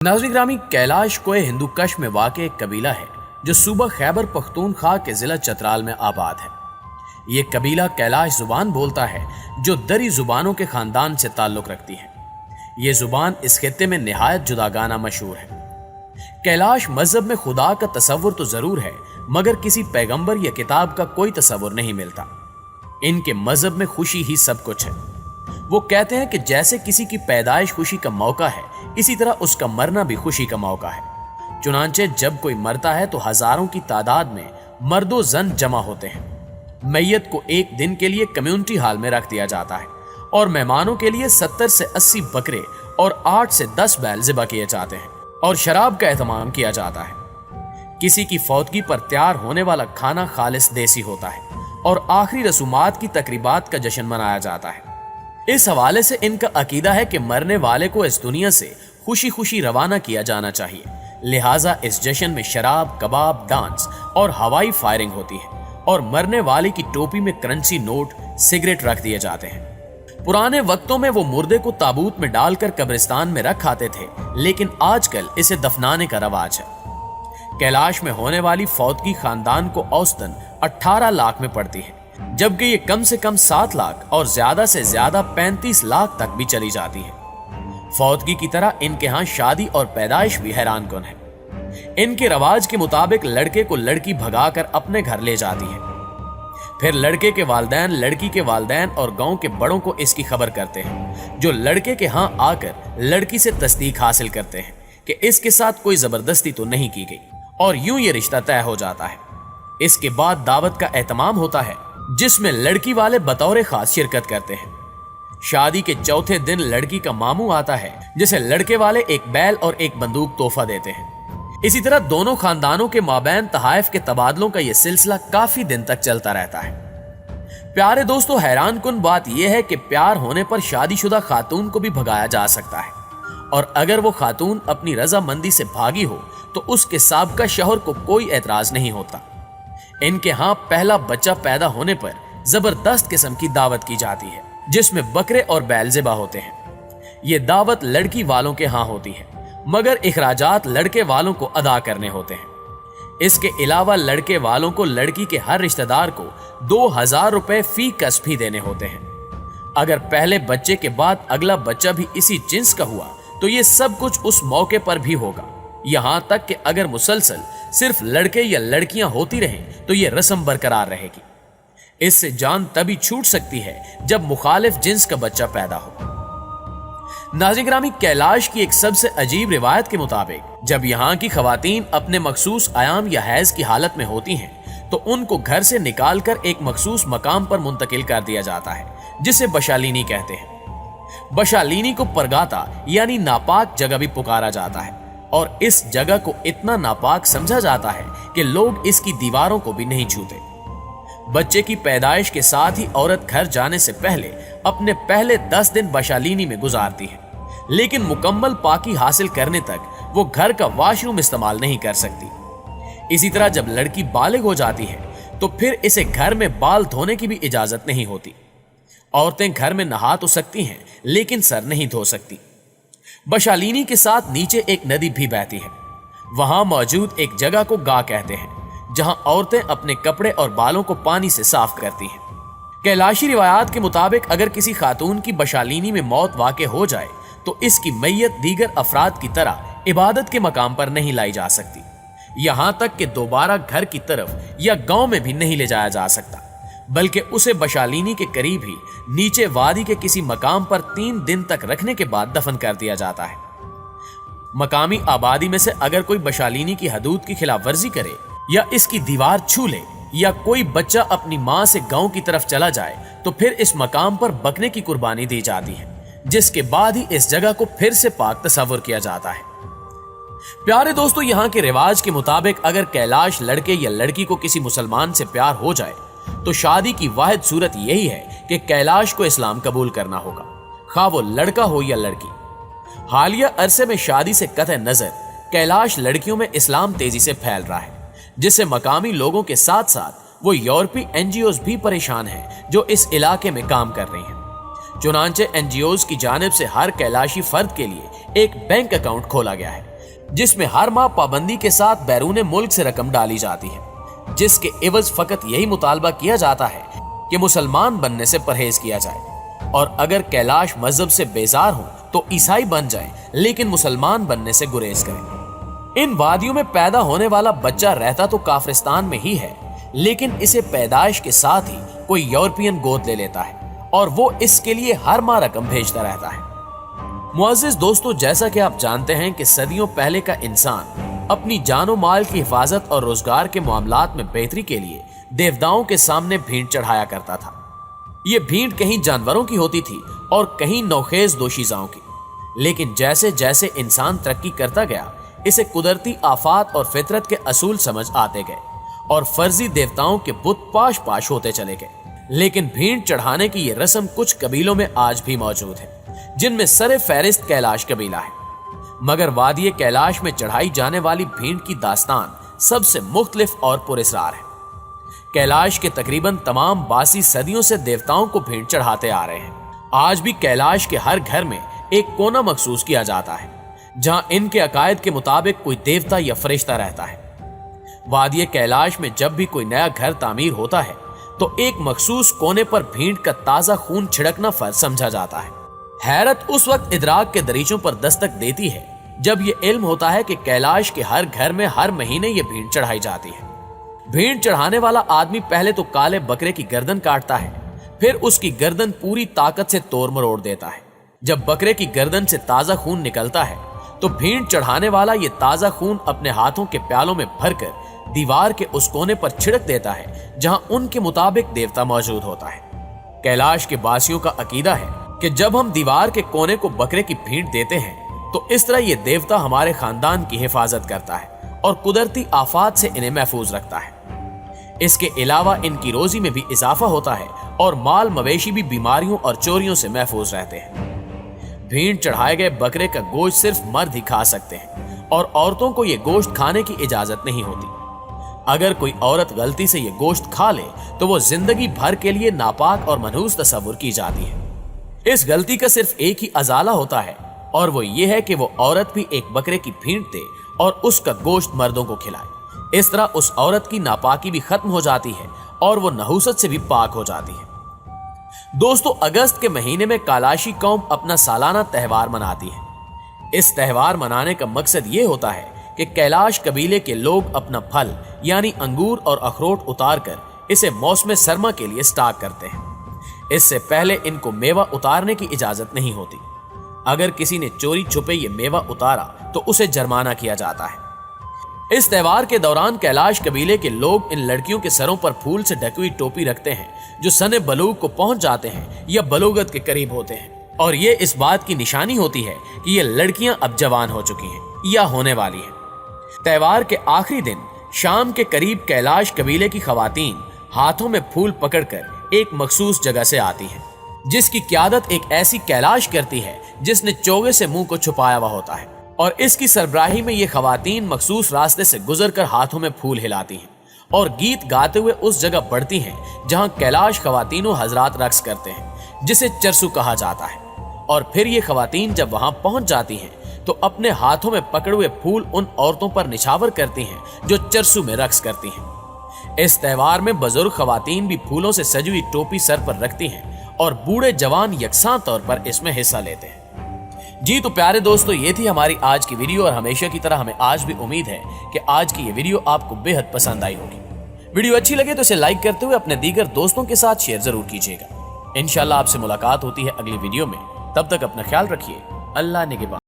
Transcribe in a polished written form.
नाज़रीन ग्रामी, कैलाश कोहे हिंदू कश में वाक़ एक कबीला है जो सूबा खैबर पख्तूनख्वा के ज़िला चतराल में आबाद है। ये कबीला कैलाश ज़ुबान बोलता है जो दरी ज़ुबानों के ख़ानदान से ताल्लुक़ रखती है। ये ज़ुबान इस खित्ते में निहायत जुदागाना मशहूर है। कैलाश मज़हब में खुदा का तसव्वुर तो ज़रूर है, मगर किसी पैगंबर या किताब का कोई तसव्वुर नहीं मिलता। इनके मज़हब में खुशी ही सब कुछ है। वो कहते हैं कि जैसे किसी की पैदाइश खुशी का मौका है, इसी तरह उसका मरना भी खुशी का मौका है। चुनांचे जब कोई मरता है तो हजारों की तादाद में मर्दो जन जमा होते हैं। मैयत को एक दिन के लिए कम्युनिटी हॉल में रख दिया जाता है और मेहमानों के लिए 70 से 80 बकरे और 8 से 10 बैल ज़िबा किए जाते हैं और शराब का एहतमाम किया जाता है। किसी की फौतगी पर तैयार होने वाला खाना खालिस देसी होता है और आखिरी रसूमात की तकरीबात का जश्न मनाया जाता है। इस हवाले से इनका अकीदा है कि मरने वाले को इस दुनिया से खुशी खुशी रवाना किया जाना चाहिए, लिहाजा इस जश्न में शराब, कबाब, डांस और हवाई फायरिंग होती है और मरने वाले की टोपी में करेंसी नोट, सिगरेट रख दिए जाते हैं। पुराने वक्तों में वो मुर्दे को ताबूत में डालकर कब्रिस्तान में रख आते थे, लेकिन आजकल इसे दफनाने का रवाज है। कैलाश में होने वाली फौतगी खानदान को औसतन 18 लाख में पड़ती है, जबकि ये कम से कम 7 लाख और ज्यादा से ज्यादा 35 लाख तक भी चली जाती है। फौतगी की तरह इनके यहाँ शादी और पैदाइश भी हैरान कुन है। इनके रवाज के मुताबिक लड़के को लड़की भगाकर अपने घर ले जाती है, फिर लड़के के वालिदैन लड़की के वालिदैन और गांव के बड़ों को इसकी खबर करते हैं, जो लड़के के यहाँ आकर लड़की से तस्दीक हासिल करते हैं कि इसके साथ कोई जबरदस्ती तो नहीं की गई, और यूं ये रिश्ता तय हो जाता है। इसके बाद दावत का एहतमाम होता है, जिसमें लड़की वाले बतौर खास शिरकत करते हैं। शादी के चौथे दिन लड़की का मामू आता है, जिसे लड़के वाले एक बैल और एक बंदूक तोहफा देते हैं। इसी तरह दोनों खानदानों के माबैन तहाइफ के तबादलों का यह सिलसिला काफी दिन तक चलता रहता है। प्यारे दोस्तों, हैरान कुन बात यह है कि प्यार होने पर शादीशुदा खातून को भी भगाया जा सकता है, और अगर वो खातून अपनी रजामंदी से भागी हो तो उसके साबका शौहर को कोई एतराज नहीं होता। इनके यहाँ पहला बच्चा पैदा होने पर जबरदस्त किस्म की दावत की जाती है, जिसमें बकरे और बैल ज़िबा होते हैं। ये दावत लड़की वालों के यहाँ होती है, मगर इखराजात लड़के वालों को अदा करने होते हैं। इसके अलावा लड़के वालों को लड़की के हर रिश्तेदार को 2000 रुपए फी कस भी देने होते हैं। अगर पहले बच्चे के बाद अगला बच्चा भी इसी जिन्स का हुआ तो ये सब कुछ उस मौके पर भी होगा। यहाँ तक कि अगर मुसलसल सिर्फ लड़के या लड़कियां होती रहें तो ये रस्म बरकरार रहेगी। इससे जान तभी छूट सकती है जब मुखालिफ जिन्स का बच्चा पैदा हो। नाज़रीन ग्रामी, कैलाश की एक सबसे अजीब रिवायत के मुताबिक जब यहाँ की खवातीन अपने मखसूस आयाम या हैज की हालत में होती हैं तो उनको घर से निकालकर एक मखसूस मकाम पर मुंतकिल कर दिया जाता है, जिसे बशालीनी कहते हैं। बशालीनी को परगाता यानी नापाक जगह भी पुकारा जाता है, और इस जगह को इतना नापाक समझा जाता है कि लोग इसकी दीवारों को भी नहीं छूते। बच्चे की पैदाइश के साथ ही औरत घर जाने से पहले अपने पहले 10 दिन बशालीनी में गुजारती है, लेकिन मुकम्मल पाकी हासिल करने तक वो घर का वॉशरूम इस्तेमाल नहीं कर सकती। इसी तरह जब लड़की बालिग हो जाती है तो फिर इसे घर में बाल धोने की भी इजाजत नहीं होती। औरतें घर में नहा तो सकती हैं, लेकिन सर नहीं धो सकती। बशालीनी के साथ नीचे एक नदी भी बहती है। वहां मौजूद एक जगह को गा कहते हैं, जहां औरतें अपने कपड़े और बालों को पानी से साफ करती हैं। कैलाशी रिवायात के मुताबिक अगर किसी खातून की बशालीनी में मौत वाक़े हो जाए तो इसकी मैयत दीगर अफराद की तरह इबादत के मकाम पर नहीं लाई जा सकती, यहां तक कि दोबारा घर की तरफ या गांव में भी नहीं ले जाया जा सकता, बल्कि उसे बशालीनी के करीब ही नीचे वादी के किसी मकाम पर 3 दिन तक रखने के बाद दफन कर दिया जाता है। मकामी आबादी में से अगर कोई बशालीनी की हदूद की खिलाफ वर्जी करे या इसकी दीवार छू ले या कोई बच्चा अपनी मां से गांव की तरफ चला जाए तो फिर इस मकाम पर बकरे की कुर्बानी दी जाती है, जिसके बाद ही इस जगह को फिर से पाक तस्वुर किया जाता है। प्यारे दोस्तों, यहाँ के रिवाज के मुताबिक अगर कैलाश लड़के या लड़की को किसी मुसलमान से प्यार हो जाए तो शादी की वाहिद सूरत यही है कि कैलाश को इस्लाम कबूल करना होगा, खा वो लड़का हो या लड़की। हालिया अरसे में शादी से कतई नजर कैलाश लड़कियों में इस्लाम तेजी से फैल रहा है, जिससे मकामी लोगों के साथ साथ वो यूरोपीय एनजीओज भी परेशान हैं जो इस इलाके में काम कर रही हैं। चुनांचे एनजीओज की जानिब से हर कैलाशी फर्द के लिए एक बैंक अकाउंट खोला गया है जिसमें हर माह पाबंदी के साथ बैरून मुल्क से रकम डाली जाती है, जिसके एवज फकत यही मुतालबा किया जाता है कि मुसलमान बनने से परहेज किया जाए और अगर कैलाश मजहब से बेजार हो तो ईसाई बन जाएं, लेकिन मुसलमान बनने से गुरेज करें। इन वादियों में पैदा होने वाला बच्चा रहता तो काफिरिस्तान में ही है, लेकिन इसे पैदाइश के साथ ही कोई यूरोपियन गोद ले लेता है और वो इसके लिए हर माह रकम भेजता रहता है। मुअज़्ज़िज़ दोस्तों, जैसा कि आप जानते हैं कि सदियों पहले का इंसान अपनी जानो माल की हिफाजत और रोजगार के मामलात में बेहतरी के लिए देवताओं के सामने भींट चढ़ाया करता था। ये भींट कहीं जानवरों की होती थी और कहीं नौखेज दोशीज़ाओं की, लेकिन जैसे जैसे इंसान तरक्की करता गया, इसे कुदरती आफात और फितरत के असूल समझ आते गए और फर्जी देवताओं के बुत पाश पाश होते चले गए। लेकिन भींट चढ़ाने की ये रस्म कुछ कबीलों में आज भी मौजूद है, जिनमें सरे फहरिस्त कैलाश कबीला है। मगर वादिये कैलाश में चढ़ाई जाने वाली भींट की दास्तान सबसे मुख्तलिफ और पुरस्रार है। कैलाश के तकरीबन तमाम बासी सदियों से देवताओं को भींट चढ़ाते आ रहे हैं। आज भी कैलाश के हर घर में एक कोना मखसूस किया जाता है, जहां इनके अकायद के मुताबिक कोई देवता या फरिश्ता रहता है। वादिये कैलाश में जब भी कोई नया घर तामीर होता है तो एक मखसूस कोने पर भींट का ताजा खून छिड़कना फर्ज समझा जाता है। हैरत उस वक्त इदराक के दरीचों पर दस्तक देती है जब ये इल्म होता है कि कैलाश के हर घर में हर महीने ये भींट चढ़ाई जाती है। भींट चढ़ाने वाला आदमी पहले तो काले बकरे की गर्दन काटता है, फिर उसकी गर्दन पूरी ताकत से तोड़ मरोड़ देता है। जब बकरे की गर्दन से ताजा खून निकलता है तो भींट चढ़ाने वाला ये ताजा खून अपने हाथों के प्यालों में भरकर दीवार के उस कोने पर छिड़क देता है जहां उनके मुताबिक देवता मौजूद होता है। कैलाश के बासियों का अकीदा है कि जब हम दीवार के कोने को बकरे की भींट देते हैं तो इस तरह ये देवता हमारे खानदान की हिफाजत करता है और कुदरती आफात से इन्हें महफूज रखता है। इसके अलावा इनकी रोजी में भी इजाफा होता है और माल मवेशी भी बीमारियों और चोरियों से महफूज रहते हैं। भींट चढ़ाए गए बकरे का गोश्त सिर्फ मर्द ही खा सकते हैं और औरतों को यह गोश्त खाने की इजाजत नहीं होती। अगर कोई औरत गलती से ये गोश्त खा ले तो वो जिंदगी भर के लिए नापाक और मनहूस तस्वुर की जाती है। इस गलती का सिर्फ एक ही अजाला होता है और वो ये है कि वो औरत भी एक बकरे की भींट दे और उसका गोश्त मर्दों को खिलाए। इस तरह उस औरत की नापाकी भी खत्म हो जाती है और वो नहूसत से भी पाक हो जाती है। दोस्तों, अगस्त के महीने में कालाशी कौम अपना सालाना त्यौहार मनाती है। इस त्यौहार मनाने का मकसद ये होता है कि कैलाश कबीले के लोग अपना फल यानी अंगूर और अखरोट उतार कर इसे मौसम सरमा के लिए स्टॉक करते हैं। इससे पहले इनको मेवा उतारने की इजाजत नहीं होती। अगर किसी ने चोरी छुपे ये मेवा उतारा तो उसे जुर्माना किया जाता है। इस त्यौहार के दौरान कैलाश कबीले के लोग इन लड़कियों के सरों पर फूल से ढकी हुई टोपी रखते हैं जो सने बलूग को पहुंच जाते हैं या बलूगत के करीब होते हैं, और ये इस बात की निशानी होती है कि ये लड़कियां अब जवान हो चुकी हैं या होने वाली हैं। त्यौहार के आखिरी दिन शाम के करीब कैलाश कबीले की खवातीन हाथों में फूल पकड़कर एक मखसूस जगह से आती हैं, जिसकी क़यादत एक ऐसी कैलाश करती है जिसने चोगे से मुंह को छुपाया हुआ होता है, और इसकी सरबराही में ये खवातीन मखसूस रास्ते से गुजरकर हाथों में फूल हिलाती हैं और गीत गाते हुए उस जगह बढ़ती हैं जहां कैलाश खवातीनों हजरात रक्स करते हैं, जिसे चरसू कहा जाता है। और फिर ये खवातीन जब वहां पहुंच जाती हैं तो अपने हाथों में पकड़े हुए फूल उन औरतों पर निछावर करती हैं जो चरसू में रक्स करती हैं। इस त्यौहार में बुजुर्ग खवातीन भी फूलों से सजी हुई टोपी सर पर रखती हैं और बूढ़े जवान यकसां तौर पर इसमें हिस्सा लेते हैं। जी तो प्यारे दोस्तों, ये थी हमारी आज की वीडियो, और हमेशा की तरह हमें आज भी उम्मीद है कि आज की ये वीडियो आपको बेहद पसंद आई होगी। वीडियो अच्छी लगे तो इसे लाइक करते हुए अपने दीगर दोस्तों के साथ शेयर जरूर कीजिएगा। इंशाल्लाह आपसे मुलाकात होती है अगली वीडियो में। तब तक अपना ख्याल रखिए। अल्लाह निगहबान।